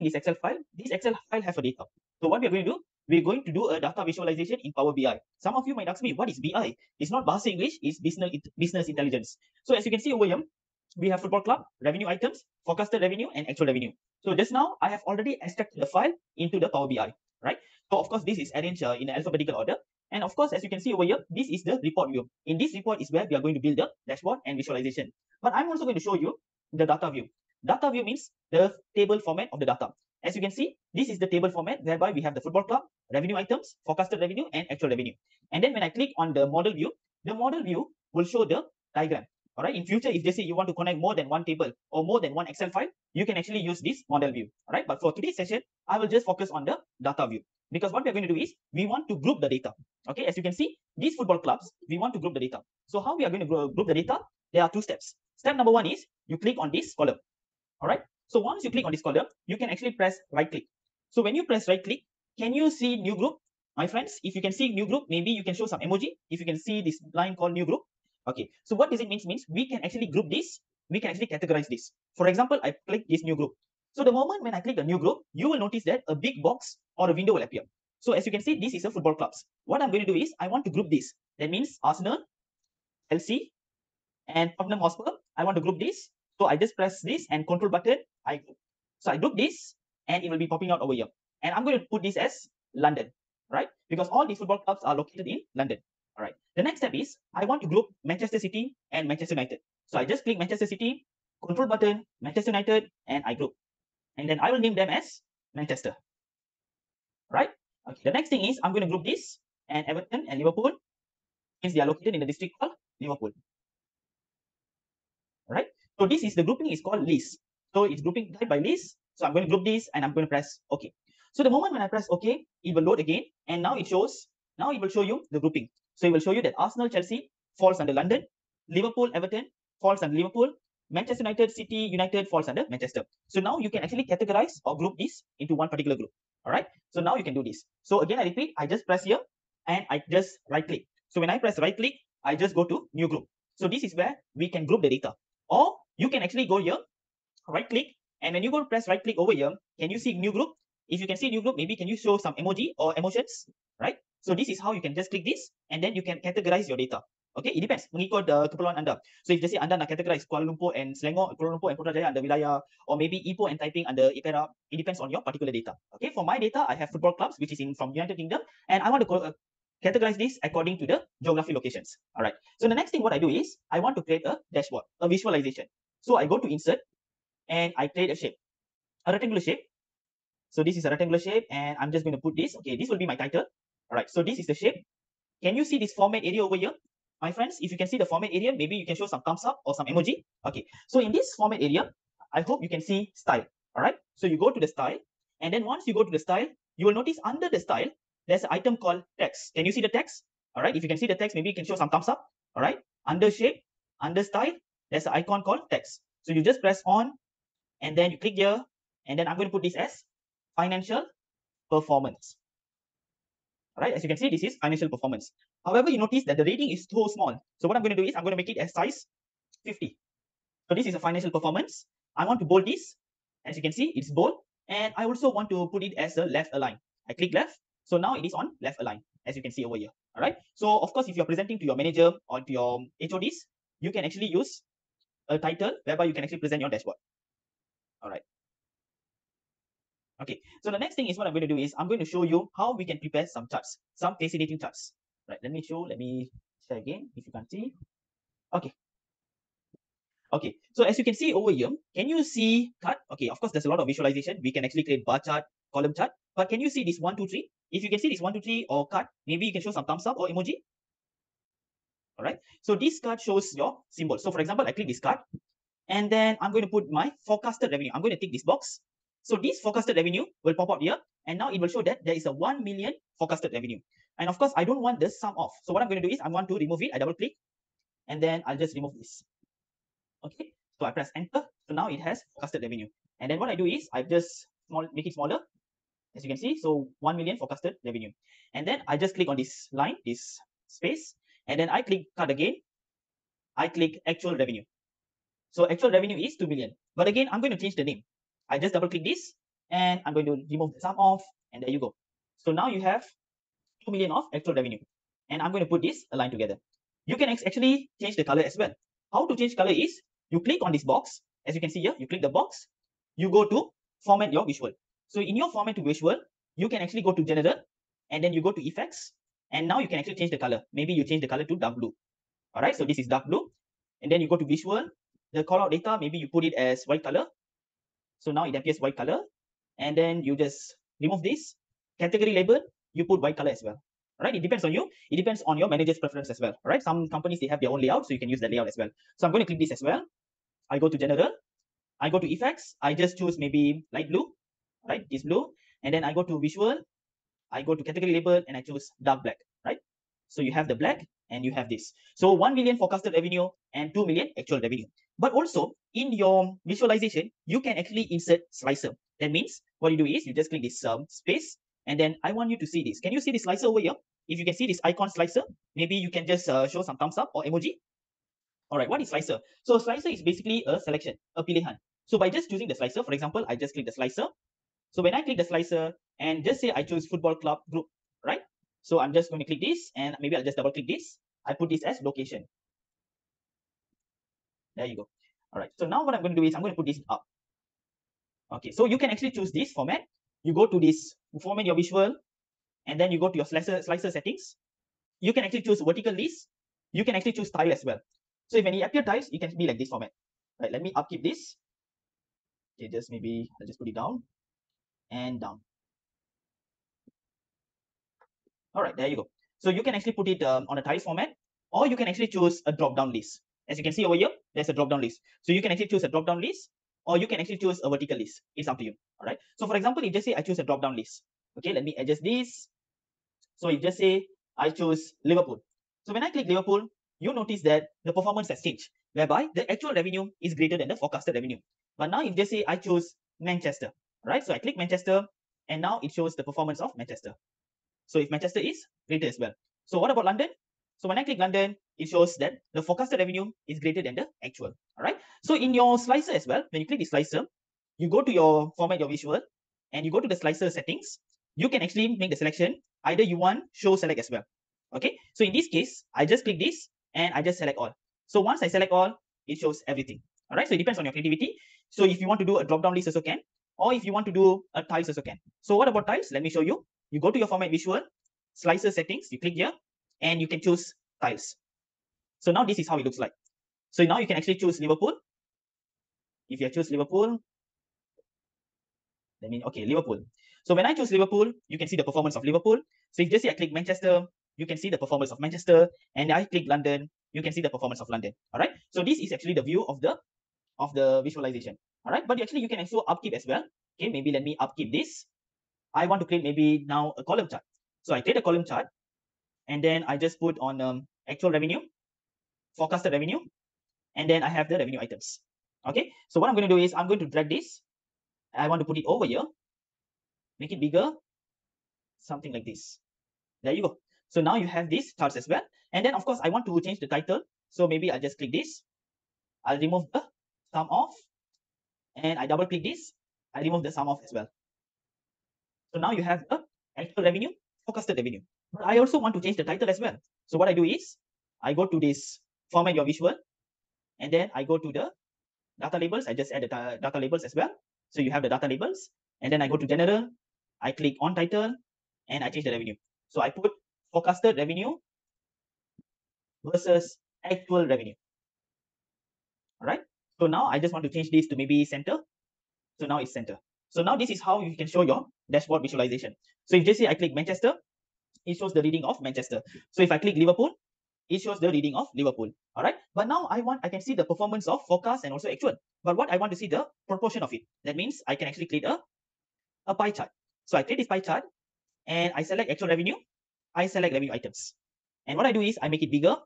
this Excel file. This Excel file has a data. So what we are going to do, we're going to do a data visualization in Power BI. Some of you might ask me, what is BI? It's not Bahasa English, it's business intelligence. So as you can see over here, we have football club, revenue items, forecasted revenue, and actual revenue. So just now, I have already extracted the file into the Power BI, right? So of course, this is arranged in alphabetical order. And of course, as you can see over here, this is the report view. In this report is where we are going to build the dashboard and visualization. But I'm also going to show you the data view. Data view means the table format of the data. As you can see, this is the table format whereby we have the football club, revenue items, forecasted revenue, and actual revenue. And then when I click on the model view, the model view will show the diagram. All right. In future, if they say you want to connect more than one table or more than one Excel file, you can actually use this model view. All right. But for today's session, I will just focus on the data view, because what we're going to do is we want to group the data. Okay. As you can see, these football clubs, we want to group the data. So how we are going to group the data? There are two steps. Step number one is you click on this column. All right. So once you click on this column, you can actually press right click. So when you press right click, can you see new group? My friends, if you can see new group, maybe you can show some emoji. If you can see this line called new group. Okay. So what does it mean? Means we can actually group this. We can actually categorize this. For example, I click this new group. So the moment when I click the new group, you will notice that a big box or a window will appear. So as you can see, this is a football clubs. What I'm going to do is I want to group this. That means Arsenal, Chelsea, and Tottenham Hotspur. I want to group this. So I just press this and control button. I group. So I group this and it will be popping out over here. And I'm going to put this as London, right? Because all these football clubs are located in London. All right. The next step is I want to group Manchester City and Manchester United. So I just click Manchester City, control button, Manchester United, and I group. And then I will name them as Manchester. Right? Okay. The next thing is I'm going to group this and Everton and Liverpool, since they are located in the district called Liverpool. Right? So this is the grouping is called list. So it's grouping type by list. So I'm going to group this and I'm going to press OK. So the moment when I press OK, it will load again. And now it will show you the grouping. So it will show you that Arsenal, Chelsea falls under London, Liverpool, Everton falls under Liverpool, Manchester United, City, United falls under Manchester. So now you can actually categorize or group this into one particular group. All right. So now you can do this. So again, I repeat, I just press here and I just right click. So when I press right click, I just go to new group. So this is where we can group the data. Or you can actually go here, right click, and when you go to press right click over here, can you see new group? If you can see new group, maybe can you show some emoji or emotions, right? So this is how you can just click this and then you can categorize your data. Okay, it depends mengikut keperluan anda. So if just say anda nak categorize Kuala Lumpur and Selangor, Kuala Lumpur and Putrajaya under wilayah, or maybe Ipoh and Taiping under Ipera, it depends on your particular data. Okay, for my data, I have football clubs which is in from United Kingdom, and I want to categorize this according to the geography locations. All right. So the next thing what I do is I want to create a dashboard, a visualization. So I go to insert and I create a shape, a rectangular shape. So this is a rectangular shape and I'm just going to put this. Okay, this will be my title. All right. So this is the shape. Can you see this format area over here? My friends, if you can see the format area, maybe you can show some thumbs up or some emoji. Okay. So in this format area, I hope you can see style. All right. So you go to the style, and then once you go to the style, you will notice under the style, there's an item called text. Can you see the text? All right. If you can see the text, maybe you can show some thumbs up. All right. Under shape, under style, there's an icon called text. So you just press on and then you click here. And then I'm going to put this as financial performance. All right. As you can see, this is financial performance. However, you notice that the rating is so small. So what I'm going to do is I'm going to make it as size 50. So this is a financial performance. I want to bold this. As you can see, it's bold. And I also want to put it as a left align. I click left. So now it is on left align, as you can see over here. All right. So of course, if you're presenting to your manager or to your HODs, you can actually use a title whereby you can actually present your dashboard. All right. Okay. So the next thing is what I'm going to do is I'm going to show you how we can prepare some charts, some fascinating charts. Right. Let me share again if you can see. Okay. Okay, so as you can see over here, can you see cut? Okay, of course, there's a lot of visualization. We can actually create bar chart, column chart, but can you see this 1, 2, 3? If you can see this 1, 2, 3 or cut, maybe you can show some thumbs up or emoji. All right, so this card shows your symbol. So for example, I click this card and then I'm going to put my forecasted revenue. I'm going to tick this box. So this forecasted revenue will pop out here and now it will show that there is a 1 million forecasted revenue. And of course, I don't want the sum off. So what I'm going to do is I want to remove it. I double click and then I'll just remove this. Okay, so I press enter. So now it has forecasted revenue. And then what I do is I just make it smaller, as you can see. So 1 million forecasted revenue. And then I just click on this line, this space, and then I click cut again. I click actual revenue. So actual revenue is 2 million. But again, I'm going to change the name. I just double click this and I'm going to remove the sum of, and there you go. So now you have 2 million of actual revenue, and I'm going to put this line together. You can actually change the color as well. How to change color is you click on this box, as you can see here, you click the box, you go to format your visual. So in your format to visual, you can actually go to general, and then you go to effects, and now you can actually change the color. Maybe you change the color to dark blue. All right, so this is dark blue, and then you go to visual, the callout data, maybe you put it as white color. So now it appears white color, and then you just remove this category label, you put white color as well. Right, it depends on you, it depends on your manager's preference as well. Right, some companies they have their own layout, so you can use that layout as well. So I'm going to click this as well. I go to general, I go to effects, I just choose maybe light blue, right, this blue, and then I go to visual, I go to category label, and I choose dark black. Right, so you have the black and you have this. So 1 million forecasted revenue and 2 million actual revenue. But also in your visualization, you can actually insert slicer. That means what you do is you just click this space, and then I want you to see this. Can you see this slicer over here? If you can see this icon slicer, maybe you can just show some thumbs up or emoji. All right, what is slicer? So slicer is basically a selection, a pilihan. So by just choosing the slicer, for example, I just click the slicer. So when I click the slicer and just say I choose football club group, right? So I'm just going to click this, and maybe I'll just double click this. I put this as location. There you go. All right. So now what I'm going to do is I'm going to put this up. Okay. So you can actually choose this format. You go to this format your visual, and then you go to your slicer settings. You can actually choose vertical list. You can actually choose tile as well. So if any appear tiles, it can be like this format. Right. Let me upkeep this. Okay. Just maybe I'll just put it down and down. All right. There you go. So you can actually put it on a tiles format, or you can actually choose a drop down list. As you can see over here, there's a drop down list. So you can actually choose a drop down list, or you can actually choose a vertical list. It's up to you. All right. So for example, if just say I choose a drop down list. Okay, let me adjust this. So if just say I choose Liverpool. So when I click Liverpool, you notice that the performance has changed, whereby the actual revenue is greater than the forecasted revenue. But now if just say I choose Manchester, right? So I click Manchester, and now it shows the performance of Manchester. So if Manchester is greater as well. So what about London? So when I click London, it shows that the forecasted revenue is greater than the actual. All right. So in your slicer as well, when you click the slicer, you go to your format, your visual, and you go to the slicer settings. You can actually make the selection. Either you want show select as well. Okay. So in this case, I just click this and I just select all. So once I select all, it shows everything. All right. So it depends on your creativity. So if you want to do a drop down list also can, or if you want to do a tiles also can. So what about tiles? Let me show you. You go to your format visual, slicer settings, you click here, and you can choose tiles. So now this is how it looks like. So now you can actually choose Liverpool. If you choose Liverpool, okay, Liverpool. So when I choose Liverpool, you can see the performance of Liverpool. So if just say I click Manchester, you can see the performance of Manchester, and I click London, you can see the performance of London. All right. So this is actually the view of the visualization. All right. But actually you can also upkeep as well. Okay, maybe let me upkeep this. I want to create maybe now a column chart. So I create a column chart, and then I just put on actual revenue, forecasted revenue, and then I have the revenue items. Okay. So what I'm going to do is I'm going to drag this. I want to put it over here, make it bigger, something like this. There you go. So now you have these charts as well. And then of course I want to change the title. So maybe I'll just click this. I'll remove the sum of, and I double click this. I remove the sum of as well. So now you have the actual revenue, forecasted revenue. But I also want to change the title as well. So what I do is I go to this format your visual, and then I go to the data labels. I just add the data labels as well. So you have the data labels, and then I go to general. I click on title, and I change the revenue. So I put forecasted revenue versus actual revenue. All right. So now I just want to change this to maybe center. So now it's center. So now this is how you can show your dashboard visualization. So if just say I click Manchester, it shows the reading of Manchester. So if I click Liverpool, it shows the reading of Liverpool. All right. But now I can see the performance of forecast and also actual. But what I want to see the proportion of it. That means I can actually create a pie chart. So I create this pie chart, and I select actual revenue. I select revenue items. And what I do is I make it bigger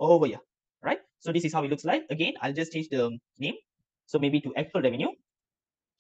over here. Right. So this is how it looks like. Again, I'll just change the name. So maybe to actual revenue.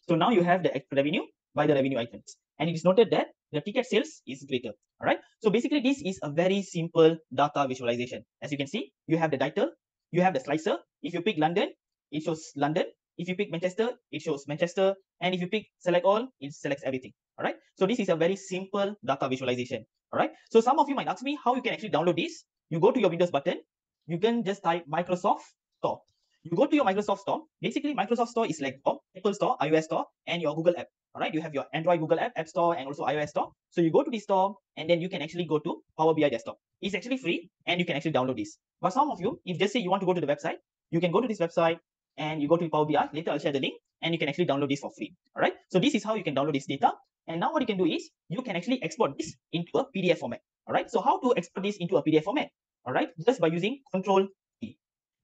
So now you have the actual revenue by the revenue items. And it is noted that the ticket sales is greater. All right. So basically, this is a very simple data visualization. As you can see, you have the title, you have the slicer. If you pick London, it shows London. If you pick Manchester, it shows Manchester. And if you pick select all, it selects everything. All right. So this is a very simple data visualization. All right. So some of you might ask me how you can actually download this. You go to your Windows button. You can just type Microsoft Store. You go to your Microsoft Store. Basically, Microsoft Store is like Apple Store, iOS Store, and your Google app. All right. You have your Android Google app Store, and also iOS Store. So you go to this store, and then you can actually go to Power BI Desktop. It's actually free, and you can actually download this. But some of you, if just say you want to go to the website, you can go to this website and you go to Power BI. Later, I'll share the link, and you can actually download this for free. All right. So this is how you can download this data. And now what you can do is you can actually export this into a PDF format. All right. So how to export this into a PDF format? All right. Just by using Control P.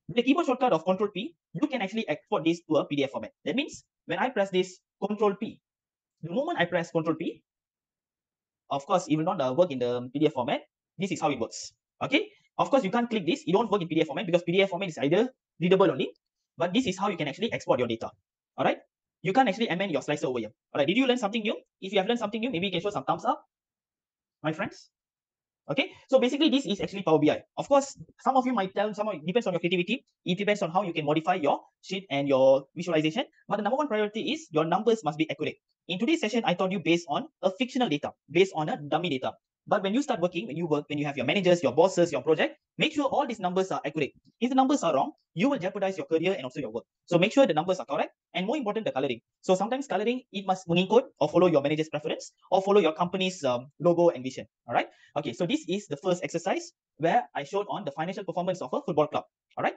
With the keyboard shortcut of Control P, you can actually export this to a PDF format. That means when I press this Control P, the moment I press Control P, of course, it will not work in the PDF format. This is how it works. Okay. Of course, you can't click this. It won't work in PDF format because PDF format is either readable only. But this is how you can actually export your data. All right. You can't actually amend your slicer over here. All right. Did you learn something new? If you have learned something new, maybe you can show some thumbs up, my friends. Okay, so basically this is actually Power BI. Of course, some of you might tell, it depends on your creativity. It depends on how you can modify your sheet and your visualization. But the number one priority is your numbers must be accurate. In today's session, I taught you based on a fictional data, based on a dummy data. But when you start working, when you work, when you have your managers, your bosses, your project, make sure all these numbers are accurate. If the numbers are wrong, you will jeopardize your career and also your work. So make sure the numbers are correct, and more important, the coloring. So sometimes coloring, it must unicode or follow your manager's preference or follow your company's logo and vision. All right. Okay, so this is the first exercise where I showed on the financial performance of a football club. All right.